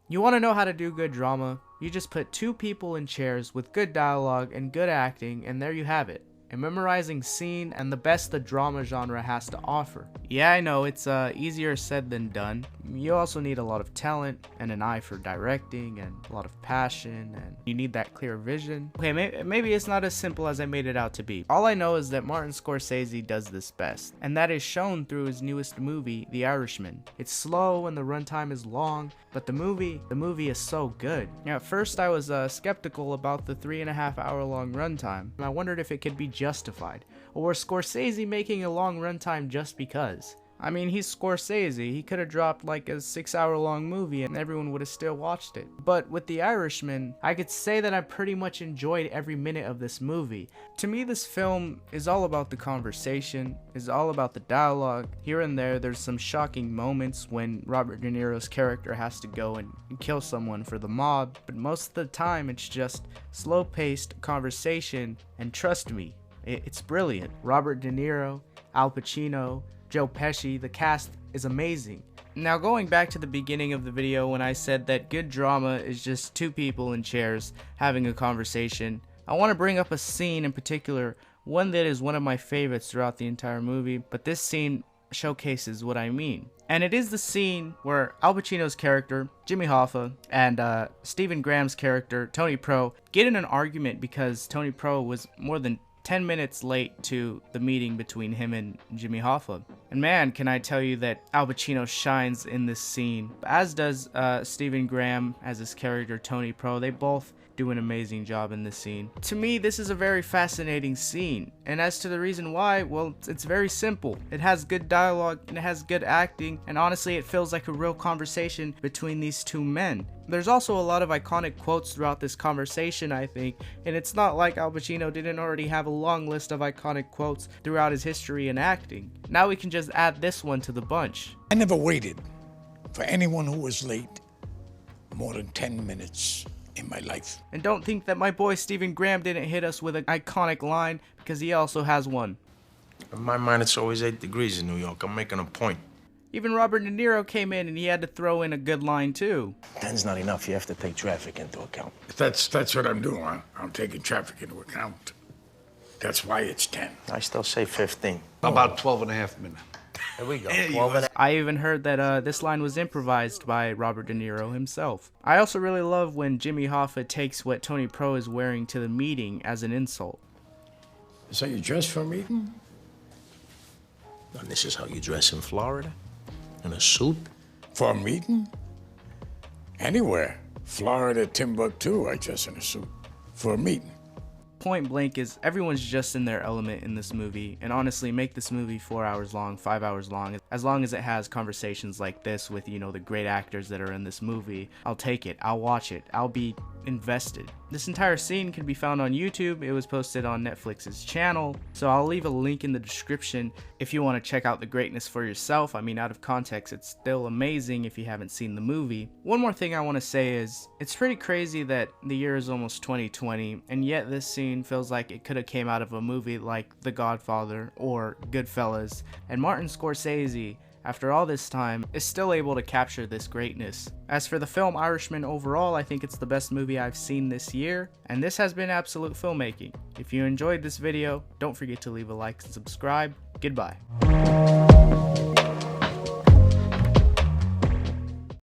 You want to know how to do good drama? You just put two people in chairs with good dialogue and good acting, and there you have it. A memorizing scene and the best the drama genre has to offer. Yeah, I know it's easier said than done. You also need a lot of talent and an eye for directing and a lot of passion, and you need that clear vision. Okay, maybe it's not as simple as I made it out to be. All I know is that Martin Scorsese does this best, and that is shown through his newest movie, The Irishman. It's slow and the runtime is long, but the movie is so good. Now, at first I was skeptical about the 3.5 hour long runtime. I wondered if it could be justified, or was Scorsese making a long runtime just because? I mean, he's Scorsese. He could have dropped like a 6 hour long movie and everyone would have still watched it. But with The Irishman, I could say that I pretty much enjoyed every minute of this movie. To me, this film is all about the conversation, is all about the dialogue. Here and there's some shocking moments when Robert De Niro's character has to go and kill someone for the mob, but most of the time it's just slow-paced conversation, and trust me, it's brilliant. Robert De Niro, Al Pacino, Joe Pesci, the cast is amazing. Now, going back to the beginning of the video when I said that good drama is just two people in chairs having a conversation, I want to bring up a scene in particular, one that is one of my favorites throughout the entire movie, but this scene showcases what I mean. And it is the scene where Al Pacino's character, Jimmy Hoffa, and Stephen Graham's character, Tony Pro, get in an argument because Tony Pro was more than 10 minutes late to the meeting between him and Jimmy Hoffa. And man, can I tell you that Al Pacino shines in this scene, as does Stephen Graham as his character Tony Pro. They both do an amazing job in this scene. To me, this is a very fascinating scene, and as to the reason why, well, it's very simple. It has good dialogue and it has good acting, and honestly it feels like a real conversation between these two men. There's also a lot of iconic quotes throughout this conversation, I think, and it's not like Al Pacino didn't already have a long list of iconic quotes throughout his history in acting. Now we can just add this one to the bunch. I never waited for anyone who was late more than 10 minutes in my life. And don't think that my boy Stephen Graham didn't hit us with an iconic line, because he also has one. In my mind, it's always 8 degrees in New York. I'm making a point. Even Robert De Niro came in and he had to throw in a good line too. 10's not enough. You have to take traffic into account. That's what I'm doing. I'm taking traffic into account. That's why it's 10. I still say 15. About 12 and a half minutes. There we go. 12 and I even heard that this line was improvised by Robert De Niro himself. I also really love when Jimmy Hoffa takes what Tony Pro is wearing to the meeting as an insult. So you dress for a meeting? And this is how you dress in Florida? In a suit? For a meeting? Anywhere. Florida, Timbuktu, I dress in a suit. For a meeting. Point blank is everyone's just in their element in this movie, and honestly, make this movie 4 hours long, 5 hours long, as long as it has conversations like this with, you know, the great actors that are in this movie. I'll take it, I'll watch it, I'll be invested. This entire scene can be found on YouTube. It was posted on Netflix's channel, so I'll leave a link in the description if you want to check out the greatness for yourself. I mean, out of context, it's still amazing if you haven't seen the movie. One more thing I want to say is, it's pretty crazy that the year is almost 2020, and yet this scene feels like it could have came out of a movie like The Godfather or Goodfellas, and Martin Scorsese, after all this time, is still able to capture this greatness. As for the film Irishman overall, I think it's the best movie I've seen this year, and this has been Absolute Filmmaking. If you enjoyed this video, don't forget to leave a like and subscribe. Goodbye.